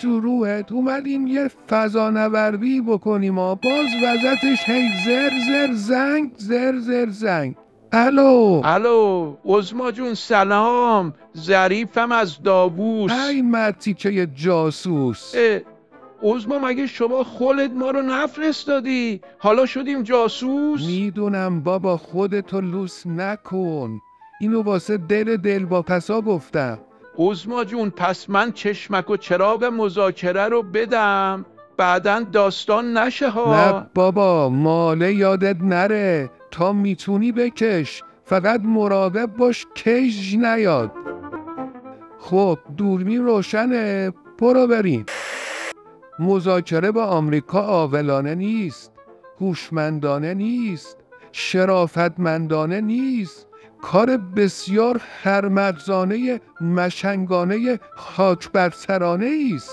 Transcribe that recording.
تو روحت اومدیم یه فضانوردی بکنیم باز وزتش هی زر زر زنگ زر زر زنگ. الو عظما جون سلام، ظریفم از داووس. ای مرتی که یه جاسوس. عظما مگه شما خودت ما رو نفرستادی؟ حالا شدیم جاسوس؟ میدونم بابا، خودتو لوس نکن، اینو واسه دلواپسا گفتم. عظما جون پس من چشمک و چراغ مذاکره رو بدم بعدن داستان نشه ها؟ نه بابا، ماله یادت نره، تا میتونی بکش، فقط مراقب باش کیج نیاد. خب دوربین روشنه، برو بریم. مذاکره با آمریکا عاقلانه نیست، هوشمندانه نیست، شرافتمندانه نیست، کار بسیار خرمغزانه مشنگانه خاک بر سرانه است.